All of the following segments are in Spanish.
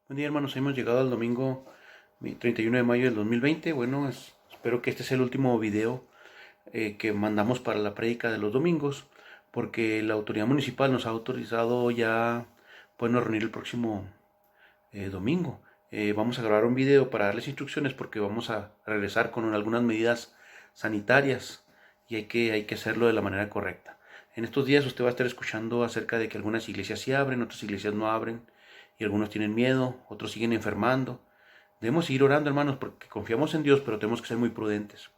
Buen día, hermanos. Hemos llegado al domingo 31 de mayo del 2020. Bueno, espero que este sea el último video que mandamos para la prédica de los domingos, porque la autoridad municipal nos ha autorizado ya podernos reunir el próximo domingo. Vamos a grabar un video para darles instrucciones porque vamos a regresar con algunas medidas sanitarias y hay que hacerlo de la manera correcta. En estos días usted va a estar escuchando acerca de que algunas iglesias sí abren, otras iglesias no abren, y algunos tienen miedo, otros siguen enfermando. Debemos seguir orando, hermanos, porque confiamos en Dios, pero tenemos que ser muy prudentes.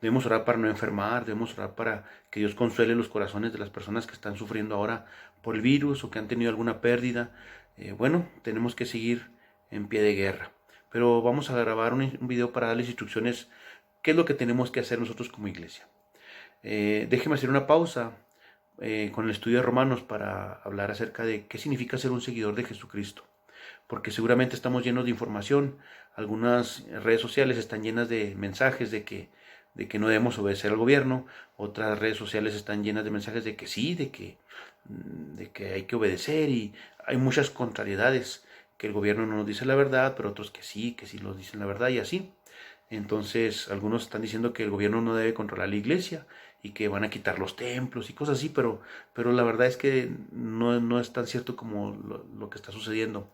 Debemos orar para no enfermar, debemos orar para que Dios consuele los corazones de las personas que están sufriendo ahora por el virus o que han tenido alguna pérdida. Bueno, tenemos que seguir en pie de guerra. Pero vamos a grabar un video para darles instrucciones qué es lo que tenemos que hacer nosotros como iglesia. Déjeme hacer una pausa con el estudio de Romanos para hablar acerca de qué significa ser un seguidor de Jesucristo. Porque seguramente estamos llenos de información. Algunas redes sociales están llenas de mensajes de que no debemos obedecer al gobierno. Otras redes sociales están llenas de mensajes de que sí, de que hay que obedecer, y hay muchas contrariedades, que el gobierno no nos dice la verdad, pero otros que sí nos dicen la verdad y así. Entonces, algunos están diciendo que el gobierno no debe controlar la iglesia y que van a quitar los templos y cosas así, pero la verdad es que no es tan cierto como lo que está sucediendo.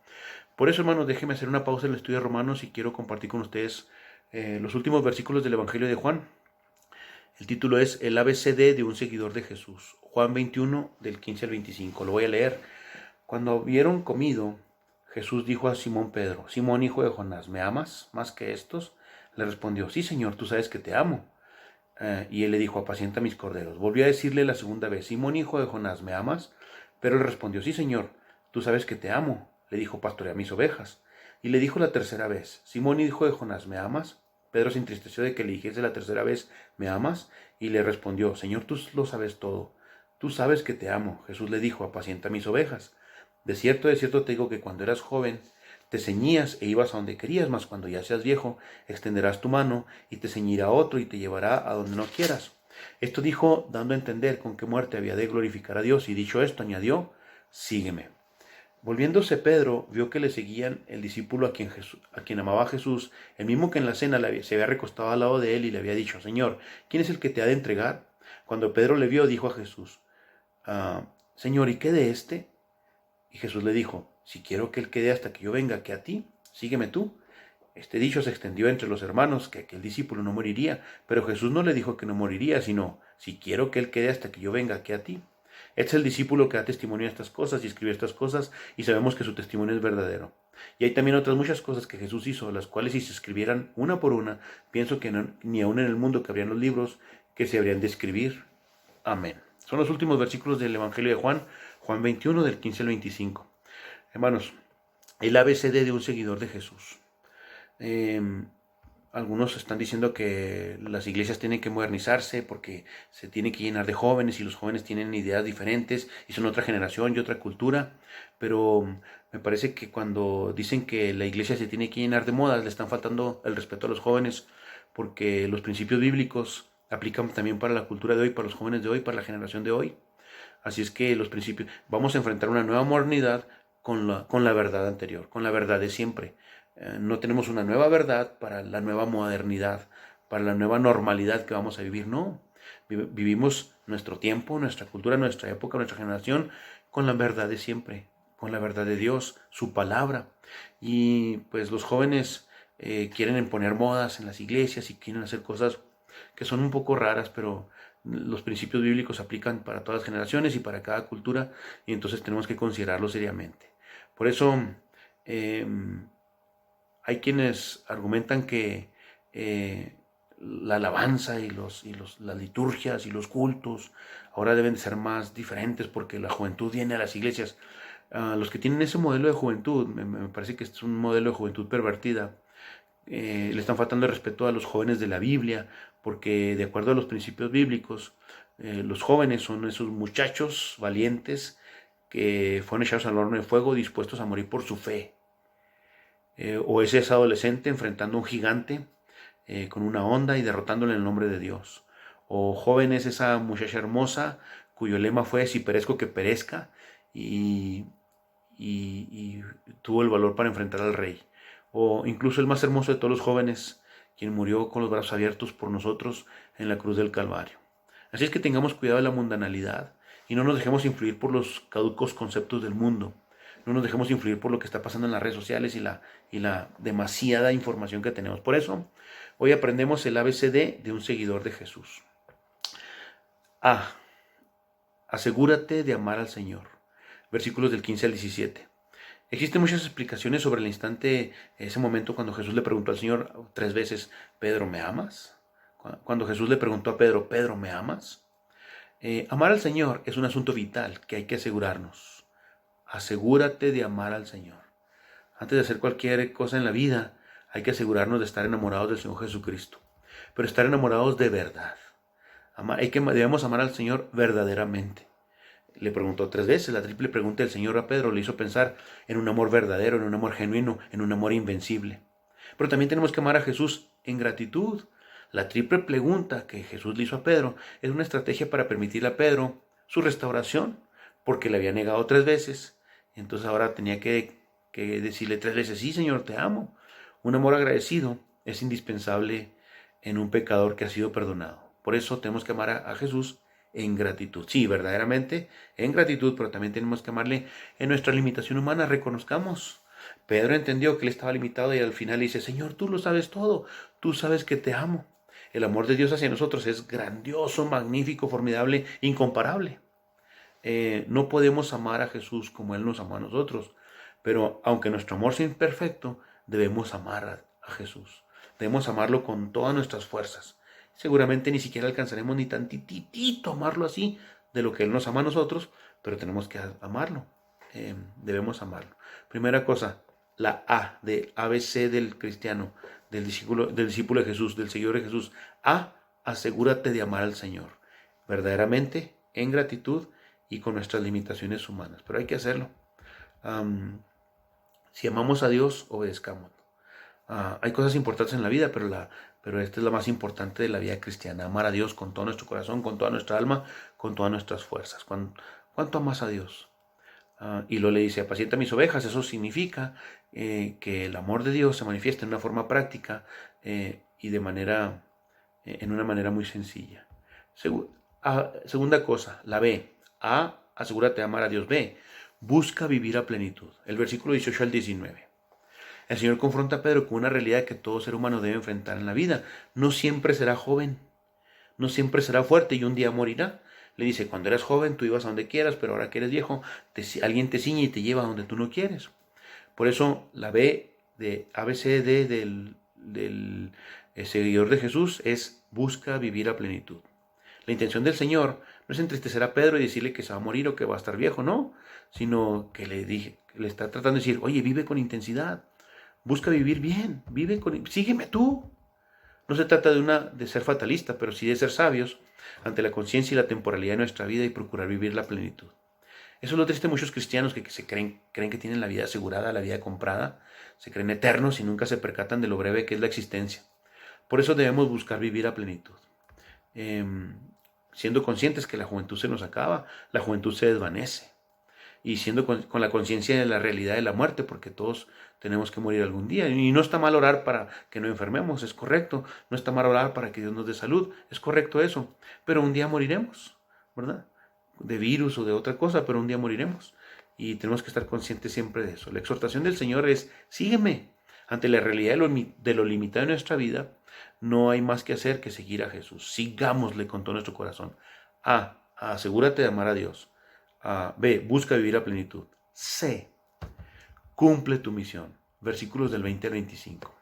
Por eso, hermanos, déjenme hacer una pausa en el estudio de Romanos y quiero compartir con ustedes los últimos versículos del Evangelio de Juan. El título es El ABCD de un seguidor de Jesús. Juan 21, del 15 al 25. Lo voy a leer. Cuando hubieron comido, Jesús dijo a Simón Pedro: Simón, hijo de Jonás, ¿me amas más que estos? Le respondió: Sí, Señor, tú sabes que te amo. Y él le dijo: apacienta mis corderos. Volvió a decirle la segunda vez: Simón, hijo de Jonás, ¿me amas? Pero él respondió: Sí, Señor, tú sabes que te amo. Le dijo: pastorea mis ovejas. Y le dijo la tercera vez: Simón, hijo de Jonás, ¿me amas? Pedro se entristeció de que le dijese la tercera vez: ¿me amas? Y le respondió: Señor, tú lo sabes todo. Tú sabes que te amo. Jesús le dijo: apacienta mis ovejas. De cierto te digo que cuando eras joven, te ceñías e ibas a donde querías, mas cuando ya seas viejo, extenderás tu mano y te ceñirá otro y te llevará a donde no quieras. Esto dijo, dando a entender con qué muerte había de glorificar a Dios, y dicho esto, añadió: sígueme. Volviéndose Pedro, vio que le seguían el discípulo a quien amaba a Jesús, el mismo que en la cena se había recostado al lado de él y le había dicho: Señor, ¿quién es el que te ha de entregar? Cuando Pedro le vio, dijo a Jesús: Señor, ¿y qué de este? Y Jesús le dijo: si quiero que él quede hasta que yo venga, que a ti, sígueme tú. Este dicho se extendió entre los hermanos, que aquel discípulo no moriría, pero Jesús no le dijo que no moriría, sino: si quiero que él quede hasta que yo venga, que a ti. Este es el discípulo que da testimonio de estas cosas y escribe estas cosas, y sabemos que su testimonio es verdadero. Y hay también otras muchas cosas que Jesús hizo, las cuales, si se escribieran una por una, pienso que ni aún en el mundo cabrían los libros que se habrían de escribir. Amén. Son los últimos versículos del Evangelio de Juan, Juan 21, del 15 al 25. Hermanos, el ABCD de un seguidor de Jesús. Eh, Algunos están diciendo que las iglesias tienen que modernizarse porque se tiene que llenar de jóvenes, y los jóvenes tienen ideas diferentes y son otra generación y otra cultura. Pero me parece que cuando dicen que la iglesia se tiene que llenar de modas, le están faltando el respeto a los jóvenes, porque los principios bíblicos aplican también para la cultura de hoy, para los jóvenes de hoy, para la generación de hoy. Así es que los principios, vamos a enfrentar una nueva modernidad con la verdad anterior, con la verdad de siempre. No tenemos una nueva verdad para la nueva modernidad, para la nueva normalidad que vamos a vivir, no. Vivimos nuestro tiempo, nuestra cultura, nuestra época, nuestra generación, con la verdad de siempre, con la verdad de Dios, su palabra. Y pues los jóvenes quieren imponer modas en las iglesias y quieren hacer cosas que son un poco raras, pero los principios bíblicos aplican para todas las generaciones y para cada cultura, y entonces tenemos que considerarlo seriamente. Por eso eh, hay quienes argumentan que la alabanza las liturgias y los cultos ahora deben de ser más diferentes porque la juventud viene a las iglesias. Los que tienen ese modelo de juventud, me parece que es un modelo de juventud pervertida. Le están faltando el respeto a los jóvenes de la Biblia, porque de acuerdo a los principios bíblicos, los jóvenes son esos muchachos valientes que fueron echados al horno de fuego dispuestos a morir por su fe. O es ese adolescente enfrentando a un gigante con una honda y derrotándole en el nombre de Dios. O joven es esa muchacha hermosa cuyo lema fue: si perezco que perezca, y, y tuvo el valor para enfrentar al rey. O incluso el más hermoso de todos los jóvenes, quien murió con los brazos abiertos por nosotros en la cruz del Calvario. Así es que tengamos cuidado de la mundanalidad y no nos dejemos influir por los caducos conceptos del mundo. No nos dejemos influir por lo que está pasando en las redes sociales y la demasiada información que tenemos. Por eso, hoy aprendemos el ABCD de un seguidor de Jesús. A. Asegúrate de amar al Señor. Versículos del 15 al 17. Existen muchas explicaciones sobre el instante, ese momento cuando Jesús le preguntó al Señor 3 veces, Pedro, ¿me amas? Cuando Jesús le preguntó a Pedro, Pedro, ¿me amas? Amar al Señor es un asunto vital que hay que asegurarnos. Asegúrate de amar al Señor. Antes de hacer cualquier cosa en la vida, hay que asegurarnos de estar enamorados del Señor Jesucristo. Pero estar enamorados de verdad. Debemos amar al Señor verdaderamente. Le preguntó 3 veces, la triple pregunta del Señor a Pedro le hizo pensar en un amor verdadero, en un amor genuino, en un amor invencible. Pero también tenemos que amar a Jesús en gratitud. La triple pregunta que Jesús le hizo a Pedro es una estrategia para permitirle a Pedro su restauración, porque le había negado 3 veces. Entonces ahora tenía que decirle 3 veces, sí Señor, te amo. Un amor agradecido es indispensable en un pecador que ha sido perdonado. Por eso tenemos que amar a Jesús en gratitud. Sí, verdaderamente en gratitud, pero también tenemos que amarle en nuestra limitación humana. Reconozcamos. Pedro entendió que él estaba limitado y al final le dice, Señor, tú lo sabes todo, tú sabes que te amo. El amor de Dios hacia nosotros es grandioso, magnífico, formidable, incomparable. No podemos amar a Jesús como Él nos amó a nosotros, pero aunque nuestro amor sea imperfecto, debemos amar a Jesús. Debemos amarlo con todas nuestras fuerzas. Seguramente ni siquiera alcanzaremos ni tantitito amarlo así de lo que Él nos ama a nosotros, pero tenemos que amarlo. Debemos amarlo. Primera cosa, la A de ABC del cristiano, del discípulo de Jesús, del seguidor de Jesús. A, asegúrate de amar al Señor, verdaderamente, en gratitud y con nuestras limitaciones humanas. Pero hay que hacerlo. Si amamos a Dios, obedezcamos. Hay cosas importantes en la vida, pero esta es la más importante de la vida cristiana. Amar a Dios con todo nuestro corazón, con toda nuestra alma, con todas nuestras fuerzas. ¿Cuánto amas a Dios? Y lo le dice, apacienta mis ovejas. Eso significa que el amor de Dios se manifiesta en una forma práctica y en una manera muy sencilla. Segunda cosa, la B. A, asegúrate de amar a Dios. B, busca vivir a plenitud. El versículo 18 al 19. El Señor confronta a Pedro con una realidad que todo ser humano debe enfrentar en la vida. No siempre será joven, no siempre será fuerte y un día morirá. Le dice, cuando eras joven tú ibas a donde quieras, pero ahora que eres viejo, alguien te ciñe y te lleva a donde tú no quieres. Por eso la B de ABCD del seguidor de Jesús es busca vivir a plenitud. La intención del Señor no es entristecer a Pedro y decirle que se va a morir o que va a estar viejo, no, sino que le está tratando de decir, oye, vive con intensidad, busca vivir bien, sígueme tú. No se trata de ser fatalista, pero sí de ser sabios ante la conciencia y la temporalidad de nuestra vida y procurar vivir la plenitud. Eso es lo triste de muchos cristianos que se creen que tienen la vida asegurada, la vida comprada, se creen eternos y nunca se percatan de lo breve que es la existencia. Por eso debemos buscar vivir a plenitud. Siendo conscientes que la juventud se nos acaba, la juventud se desvanece. Y siendo con la conciencia de la realidad de la muerte, porque todos tenemos que morir algún día. Y no está mal orar para que no enfermemos, es correcto. No está mal orar para que Dios nos dé salud, es correcto eso. Pero un día moriremos, ¿verdad? De virus o de otra cosa, pero un día moriremos. Y tenemos que estar conscientes siempre de eso. La exhortación del Señor es, sígueme. Ante la realidad de lo limitado de nuestra vida, no hay más que hacer que seguir a Jesús. Sigámosle con todo nuestro corazón. A, asegúrate de amar a Dios. B, busca vivir a plenitud. C, cumple tu misión. Versículos del 20 al 25.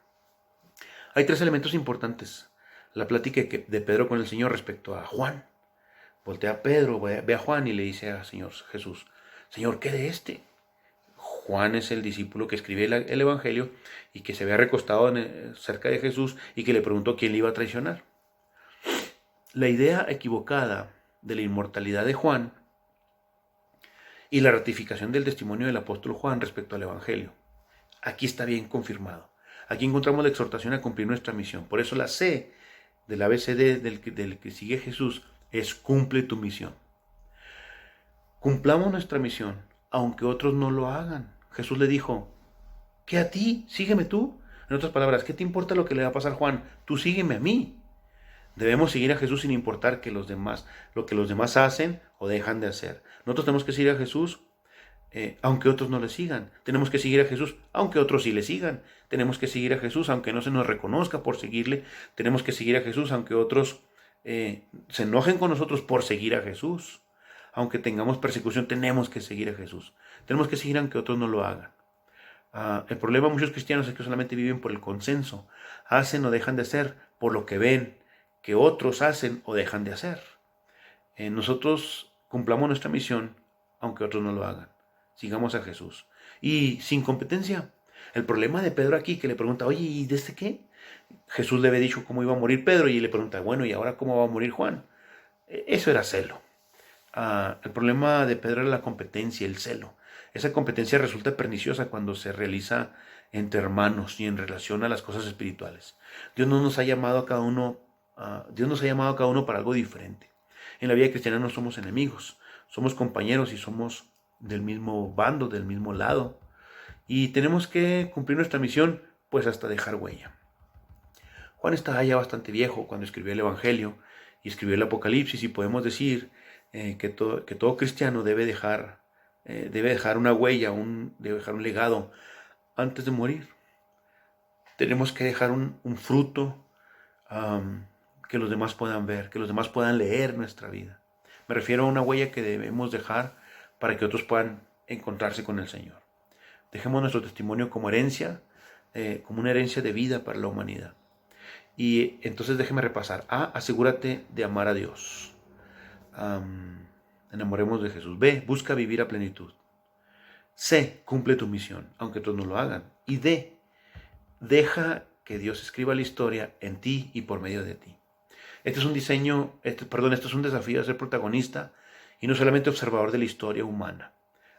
Hay 3 elementos importantes. La plática de Pedro con el Señor respecto a Juan. Voltea a Pedro, ve a Juan y le dice al Señor Jesús, Señor, ¿qué de este? Juan es el discípulo que escribe el Evangelio y que se había recostado cerca de Jesús y que le preguntó quién le iba a traicionar. La idea equivocada de la inmortalidad de Juan y la ratificación del testimonio del apóstol Juan respecto al Evangelio. Aquí está bien confirmado. Aquí encontramos la exhortación a cumplir nuestra misión. Por eso la C del ABCD del que sigue Jesús es cumple tu misión. Cumplamos nuestra misión, aunque otros no lo hagan. Jesús le dijo, ¿qué a ti? Sígueme tú. En otras palabras, ¿qué te importa lo que le va a pasar a Juan? Tú sígueme a mí. Debemos seguir a Jesús sin importar lo que los demás hacen o dejan de hacer. Nosotros tenemos que seguir a Jesús aunque otros no le sigan. Tenemos que seguir a Jesús aunque otros sí le sigan. Tenemos que seguir a Jesús aunque no se nos reconozca por seguirle. Tenemos que seguir a Jesús aunque otros se enojen con nosotros por seguir a Jesús. Aunque tengamos persecución, tenemos que seguir a Jesús. Tenemos que seguir aunque otros no lo hagan. El problema de muchos cristianos es que solamente viven por el consenso. Hacen o dejan de hacer por lo que ven que otros hacen o dejan de hacer. Nosotros cumplamos nuestra misión aunque otros no lo hagan. Sigamos a Jesús. Y sin competencia. El problema de Pedro aquí, que le pregunta, oye, ¿y desde qué? Jesús le había dicho cómo iba a morir Pedro y le pregunta, bueno, ¿y ahora cómo va a morir Juan? Eso era celo. El problema de Pedro era la competencia, el celo. Esa competencia resulta perniciosa cuando se realiza entre hermanos y en relación a las cosas espirituales. Dios no nos ha llamado a cada uno, Dios nos ha llamado a cada uno para algo diferente. En la vida cristiana no somos enemigos, somos compañeros y somos del mismo bando, del mismo lado. Y tenemos que cumplir nuestra misión, pues hasta dejar huella. Juan estaba ya bastante viejo cuando escribió el Evangelio y escribió el Apocalipsis, y podemos decir que todo cristiano debe dejar una huella, debe dejar un legado antes de morir. Tenemos que dejar un fruto que los demás puedan ver, que los demás puedan leer nuestra vida. Me refiero a una huella que debemos dejar para que otros puedan encontrarse con el Señor. Dejemos nuestro testimonio como herencia, como una herencia de vida para la humanidad. Y entonces déjeme repasar. Asegúrate de amar a Dios. Enamoremos de Jesús. B, busca vivir a plenitud. C, cumple tu misión, aunque otros no lo hagan. Y D, deja que Dios escriba la historia en ti y por medio de ti. Esto es un desafío de ser protagonista y no solamente observador de la historia humana.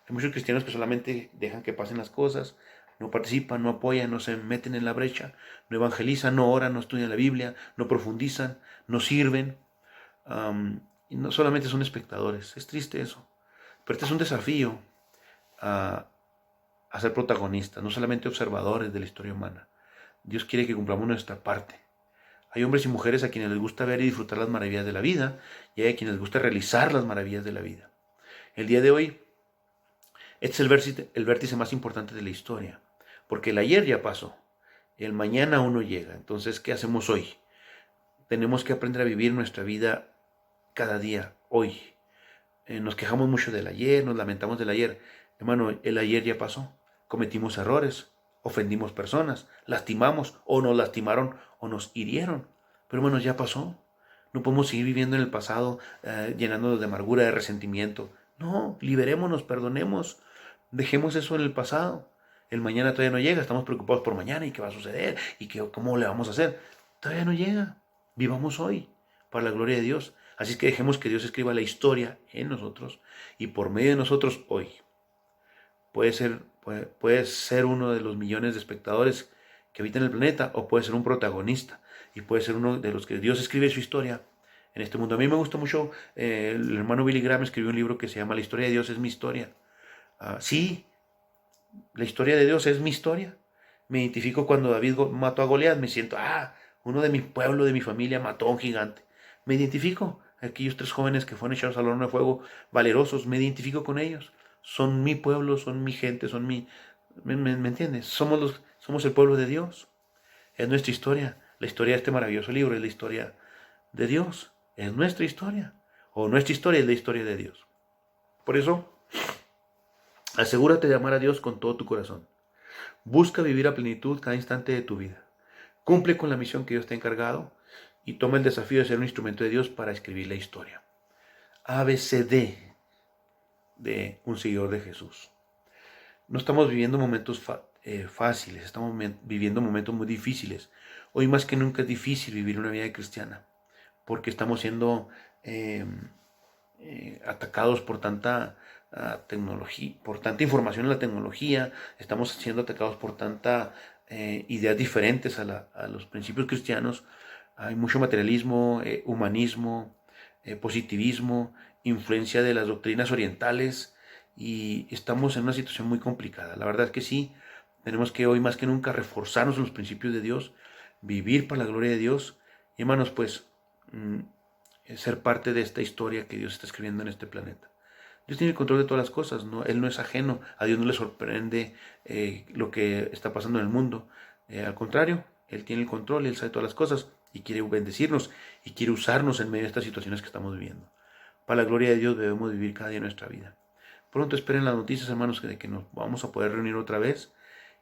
Hay muchos cristianos que solamente dejan que pasen las cosas, no participan, no apoyan, no se meten en la brecha, no evangelizan, no oran, no estudian la Biblia, no profundizan, no sirven. Y no solamente son espectadores. Es triste eso. Pero este es un desafío a ser protagonistas, no solamente observadores de la historia humana. Dios quiere que cumplamos nuestra parte. Hay hombres y mujeres a quienes les gusta ver y disfrutar las maravillas de la vida, y hay a quienes les gusta realizar las maravillas de la vida. El día de hoy, este es el vértice más importante de la historia, porque el ayer ya pasó, el mañana aún no llega. Entonces, ¿qué hacemos hoy? Tenemos que aprender a vivir nuestra vida cada día, hoy. Nos quejamos mucho del ayer, nos lamentamos del ayer. Hermano, el ayer ya pasó. Cometimos errores, ofendimos personas, lastimamos, o nos lastimaron, o nos hirieron. Pero hermanos, ya pasó. No podemos seguir viviendo en el pasado, llenándonos de amargura, de resentimiento. No, liberémonos, perdonemos. Dejemos eso en el pasado. El mañana todavía no llega, estamos preocupados por mañana y qué va a suceder y cómo le vamos a hacer. Todavía no llega. Vivamos hoy, para la gloria de Dios. Así es que dejemos que Dios escriba la historia en nosotros y por medio de nosotros hoy. Puede ser uno de los millones de espectadores que habitan el planeta, o puede ser un protagonista y puede ser uno de los que Dios escribe su historia en este mundo. A mí me gusta mucho, el hermano Billy Graham escribió un libro que se llama La historia de Dios es mi historia. Sí, la historia de Dios es mi historia. Me identifico cuando David mató a Goliat, me siento, uno de mi pueblo, de mi familia mató a un gigante. Me identifico. Aquellos 3 jóvenes que fueron echados al horno de fuego, valerosos, me identifico con ellos. Son mi pueblo, son mi gente, son mi... ¿Me entiendes? Somos el pueblo de Dios. Es nuestra historia. La historia de este maravilloso libro es la historia de Dios. Es nuestra historia. O nuestra historia es la historia de Dios. Por eso, asegúrate de amar a Dios con todo tu corazón. Busca vivir a plenitud cada instante de tu vida. Cumple con la misión que Dios te ha encargado y toma el desafío de ser un instrumento de Dios para escribir la historia. ABCD de un seguidor de Jesús. No estamos viviendo momentos fáciles, estamos viviendo momentos muy difíciles. Hoy más que nunca es difícil vivir una vida cristiana, porque estamos siendo atacados por tanta tecnología, por tanta información en la tecnología, estamos siendo atacados por tanta ideas diferentes a los principios cristianos. Hay mucho materialismo, humanismo, positivismo, influencia de las doctrinas orientales, y estamos en una situación muy complicada. La verdad es que sí, tenemos que hoy más que nunca reforzarnos en los principios de Dios, vivir para la gloria de Dios. Y hermanos, pues ser parte de esta historia que Dios está escribiendo en este planeta. Dios tiene el control de todas las cosas, ¿no? Él no es ajeno, a Dios no le sorprende lo que está pasando en el mundo. Al contrario, Él tiene el control, Él sabe todas las cosas y quiere bendecirnos y quiere usarnos en medio de estas situaciones que estamos viviendo. Para la gloria de Dios debemos vivir cada día nuestra vida. Pronto esperen las noticias, hermanos, de que nos vamos a poder reunir otra vez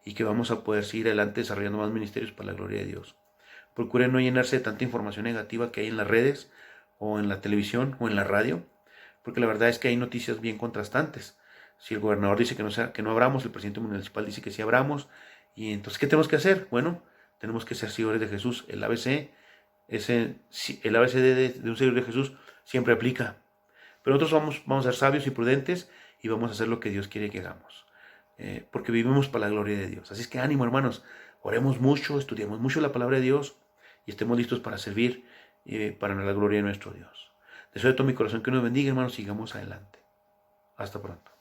y que vamos a poder seguir adelante desarrollando más ministerios para la gloria de Dios. Procuren no llenarse de tanta información negativa que hay en las redes o en la televisión o en la radio, porque la verdad es que hay noticias bien contrastantes. Si el gobernador dice que no abramos, el presidente municipal dice que sí abramos, y entonces, ¿qué tenemos que hacer? Bueno, tenemos que ser seguidores de Jesús. El ABC, el ABCD de un seguidor de Jesús siempre aplica. Pero nosotros vamos a ser sabios y prudentes y vamos a hacer lo que Dios quiere que hagamos. Porque vivimos para la gloria de Dios. Así es que ánimo, hermanos. Oremos mucho, estudiemos mucho la palabra de Dios y estemos listos para servir para la gloria de nuestro Dios. Deseo de todo mi corazón que nos bendiga, hermanos. Sigamos adelante. Hasta pronto.